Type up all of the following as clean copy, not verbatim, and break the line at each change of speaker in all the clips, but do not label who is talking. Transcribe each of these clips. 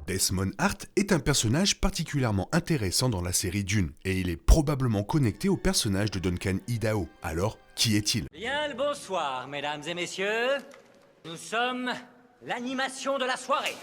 Desmond Hart est un personnage particulièrement intéressant dans la série Dune, et il est probablement connecté au personnage de Duncan Idaho. Alors, qui est-il ?
Bien le bonsoir, mesdames et messieurs. Nous sommes l'animation de la soirée.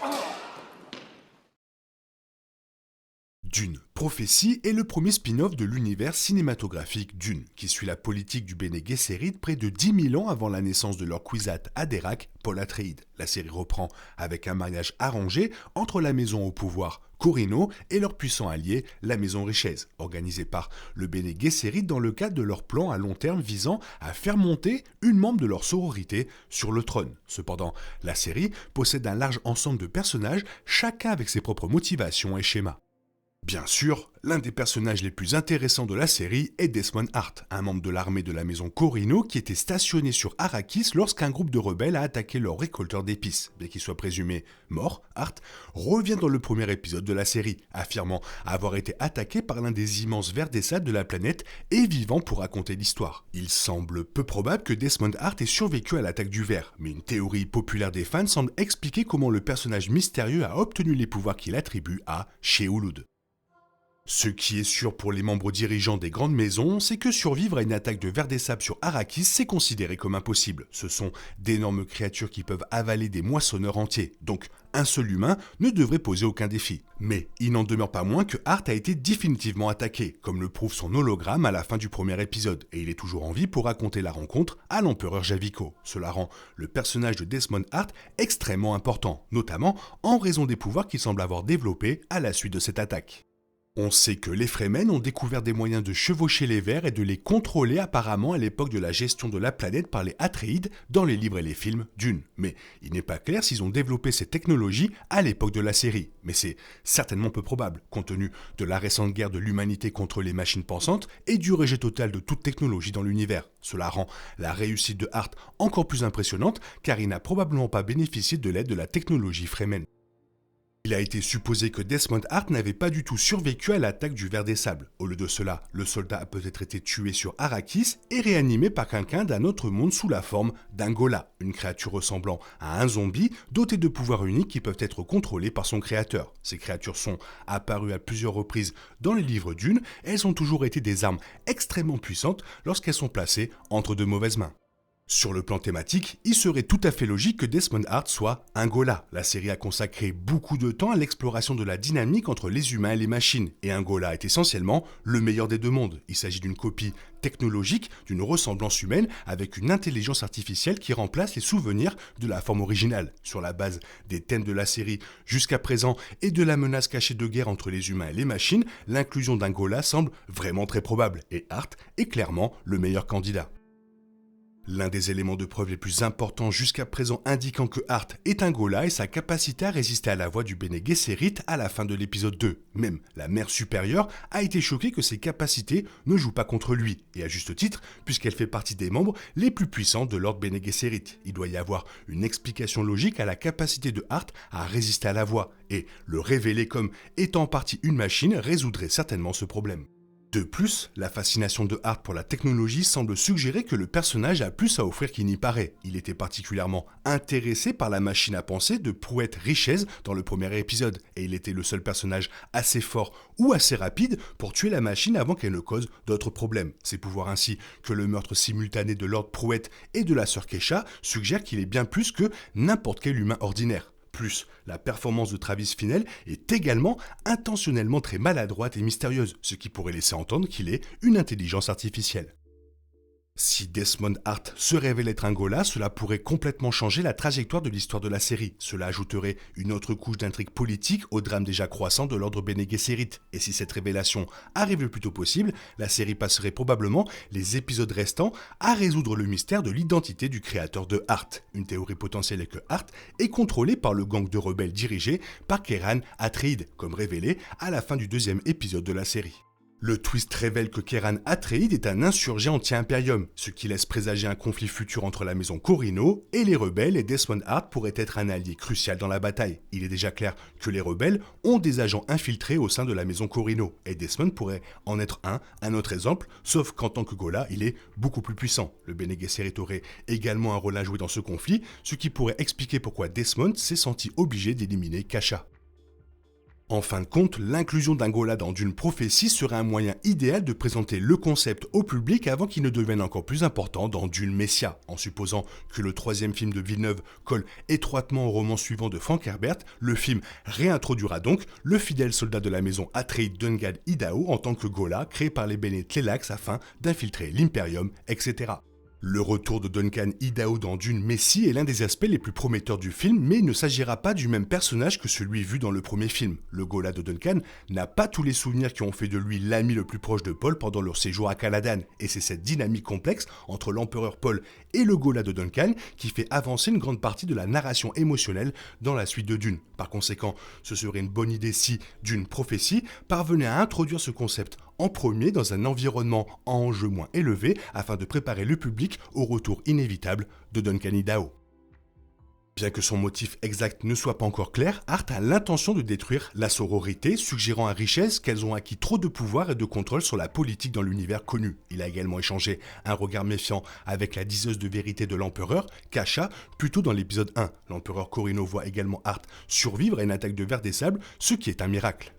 Dune Prophétie est le premier spin-off de l'univers cinématographique Dune, qui suit la politique du Bene Gesserit près de 10 000 ans avant la naissance de leur Kwisatz Haderach, Paul Atreides. La série reprend avec un mariage arrangé entre la maison au pouvoir, Corrino, et leur puissant allié, la maison Richez, organisée par le Bene Gesserit dans le cadre de leur plan à long terme visant à faire monter une membre de leur sororité sur le trône. Cependant, la série possède un large ensemble de personnages, chacun avec ses propres motivations et schémas. Bien sûr, l'un des personnages les plus intéressants de la série est Desmond Hart, un membre de l'armée de la maison Corrino qui était stationné sur Arrakis lorsqu'un groupe de rebelles a attaqué leur récolteur d'épices. Bien qu'il soit présumé mort, Hart revient dans le premier épisode de la série, affirmant avoir été attaqué par l'un des immenses vers des sables de la planète et vivant pour raconter l'histoire. Il semble peu probable que Desmond Hart ait survécu à l'attaque du ver, mais une théorie populaire des fans semble expliquer comment le personnage mystérieux a obtenu les pouvoirs qu'il attribue à Sheolud. Ce qui est sûr pour les membres dirigeants des grandes maisons, c'est que survivre à une attaque de vers des sables sur Arrakis, c'est considéré comme impossible. Ce sont d'énormes créatures qui peuvent avaler des moissonneurs entiers, donc un seul humain ne devrait poser aucun défi. Mais il n'en demeure pas moins que Hart a été définitivement attaqué, comme le prouve son hologramme à la fin du premier épisode, et il est toujours en vie pour raconter la rencontre à l'empereur Javico. Cela rend le personnage de Desmond Hart extrêmement important, notamment en raison des pouvoirs qu'il semble avoir développés à la suite de cette attaque. On sait que les Fremen ont découvert des moyens de chevaucher les vers et de les contrôler apparemment à l'époque de la gestion de la planète par les Atreides dans les livres et les films Dune. Mais il n'est pas clair s'ils ont développé ces technologies à l'époque de la série. Mais c'est certainement peu probable, compte tenu de la récente guerre de l'humanité contre les machines pensantes et du rejet total de toute technologie dans l'univers. Cela rend la réussite de Hart encore plus impressionnante car il n'a probablement pas bénéficié de l'aide de la technologie Fremen. Il a été supposé que Desmond Hart n'avait pas du tout survécu à l'attaque du ver des sables. Au lieu de cela, le soldat a peut-être été tué sur Arrakis et réanimé par quelqu'un d'un autre monde sous la forme d'un Ghola, une créature ressemblant à un zombie doté de pouvoirs uniques qui peuvent être contrôlés par son créateur. Ces créatures sont apparues à plusieurs reprises dans les livres Dune et elles ont toujours été des armes extrêmement puissantes lorsqu'elles sont placées entre de mauvaises mains. Sur le plan thématique, il serait tout à fait logique que Desmond Hart soit un Ghola. La série a consacré beaucoup de temps à l'exploration de la dynamique entre les humains et les machines, et un Ghola est essentiellement le meilleur des deux mondes. Il s'agit d'une copie technologique, d'une ressemblance humaine, avec une intelligence artificielle qui remplace les souvenirs de la forme originale. Sur la base des thèmes de la série jusqu'à présent et de la menace cachée de guerre entre les humains et les machines, l'inclusion d'un Ghola semble vraiment très probable, et Hart est clairement le meilleur candidat. L'un des éléments de preuve les plus importants jusqu'à présent indiquant que Hart est un Ghola est sa capacité à résister à la voix du Bene Gesserit à la fin de l'épisode 2. Même la mère supérieure a été choquée que ses capacités ne jouent pas contre lui, et à juste titre, puisqu'elle fait partie des membres les plus puissants de l'ordre Bene Gesserit. Il doit y avoir une explication logique à la capacité de Hart à résister à la voix, et le révéler comme étant en partie une machine résoudrait certainement ce problème. De plus, la fascination de Hart pour la technologie semble suggérer que le personnage a plus à offrir qu'il n'y paraît. Il était particulièrement intéressé par la machine à penser de Prouet Richez dans le premier épisode, et il était le seul personnage assez fort ou assez rapide pour tuer la machine avant qu'elle ne cause d'autres problèmes. Ses pouvoirs ainsi que le meurtre simultané de Lord Prouet et de la sœur Kesha suggèrent qu'il est bien plus que n'importe quel humain ordinaire. Plus, la performance de Travis Finnell est également intentionnellement très maladroite et mystérieuse, ce qui pourrait laisser entendre qu'il est une intelligence artificielle. Si Desmond Hart se révèle être un Ghola, cela pourrait complètement changer la trajectoire de l'histoire de la série. Cela ajouterait une autre couche d'intrigue politique au drame déjà croissant de l'ordre Bene Gesserit. Et si cette révélation arrive le plus tôt possible, la série passerait probablement les épisodes restants à résoudre le mystère de l'identité du créateur de Hart. Une théorie potentielle est que Hart est contrôlé par le gang de rebelles dirigé par Kayran Atreides, comme révélé à la fin du deuxième épisode de la série. Le twist révèle que Kéran Atréide est un insurgé anti-impérium, ce qui laisse présager un conflit futur entre la maison Corino et les rebelles, et Desmond Hart pourrait être un allié crucial dans la bataille. Il est déjà clair que les rebelles ont des agents infiltrés au sein de la maison Corino, et Desmond pourrait en être un autre exemple, sauf qu'en tant que Ghola, il est beaucoup plus puissant. Le Bene Gesserit aurait également un rôle à jouer dans ce conflit, ce qui pourrait expliquer pourquoi Desmond s'est senti obligé d'éliminer Kasha. En fin de compte, l'inclusion d'un Ghola dans Dune Prophétie serait un moyen idéal de présenter le concept au public avant qu'il ne devienne encore plus important dans Dune Messia. En supposant que le troisième film de Villeneuve colle étroitement au roman suivant de Frank Herbert, le film réintroduira donc le fidèle soldat de la maison Atreides Duncan Idaho en tant que Ghola créé par les Bene Tleilax afin d'infiltrer l'Imperium, etc. Le retour de Duncan Idaho dans Dune Messie est l'un des aspects les plus prometteurs du film, mais il ne s'agira pas du même personnage que celui vu dans le premier film. Le Ghola de Duncan n'a pas tous les souvenirs qui ont fait de lui l'ami le plus proche de Paul pendant leur séjour à Caladan, et c'est cette dynamique complexe entre l'empereur Paul et le Ghola de Duncan qui fait avancer une grande partie de la narration émotionnelle dans la suite de Dune. Par conséquent, ce serait une bonne idée si Dune Prophétie parvenait à introduire ce concept en premier dans un environnement en enjeu moins élevé afin de préparer le public au retour inévitable de Duncan Idaho. Bien que son motif exact ne soit pas encore clair, Hart a l'intention de détruire la sororité, suggérant à Richesse qu'elles ont acquis trop de pouvoir et de contrôle sur la politique dans l'univers connu. Il a également échangé un regard méfiant avec la diseuse de vérité de l'empereur, Kasha, plus tôt dans l'épisode 1. L'empereur Corino voit également Hart survivre à une attaque de ver des sables, ce qui est un miracle.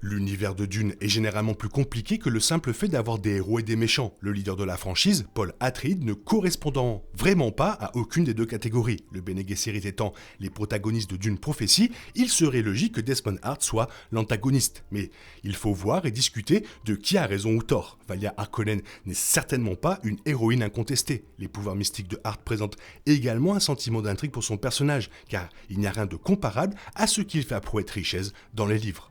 L'univers de Dune est généralement plus compliqué que le simple fait d'avoir des héros et des méchants. Le leader de la franchise, Paul Atreides, ne correspondant vraiment pas à aucune des deux catégories. Le Bene Gesserit étant les protagonistes de Dune Prophétie, il serait logique que Desmond Hart soit l'antagoniste. Mais il faut voir et discuter de qui a raison ou tort. Valia Harkonnen n'est certainement pas une héroïne incontestée. Les pouvoirs mystiques de Hart présentent également un sentiment d'intrigue pour son personnage, car il n'y a rien de comparable à ce qu'il fait à prouette Richesse dans les livres.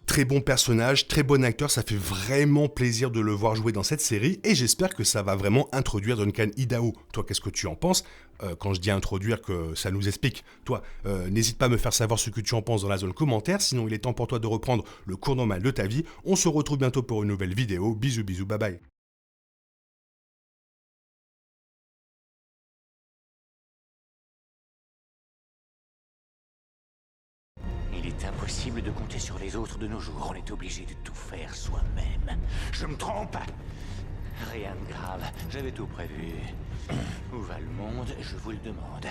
Très bon personnage, très bon acteur, ça fait vraiment plaisir de le voir jouer dans cette série et j'espère que ça va vraiment introduire Duncan Idaho. Toi, qu'est-ce que tu en penses ? Quand je dis introduire, que ça nous explique. Toi, n'hésite pas à me faire savoir ce que tu en penses dans la zone commentaire, sinon il est temps pour toi de reprendre le cours normal de ta vie. On se retrouve bientôt pour une nouvelle vidéo. Bisous, bisous, bye bye.
Il est impossible de compter sur les autres de nos jours. On est obligé de tout faire soi-même. Je me trompe? Rien de grave. J'avais tout prévu. Où va le monde? Je vous le demande.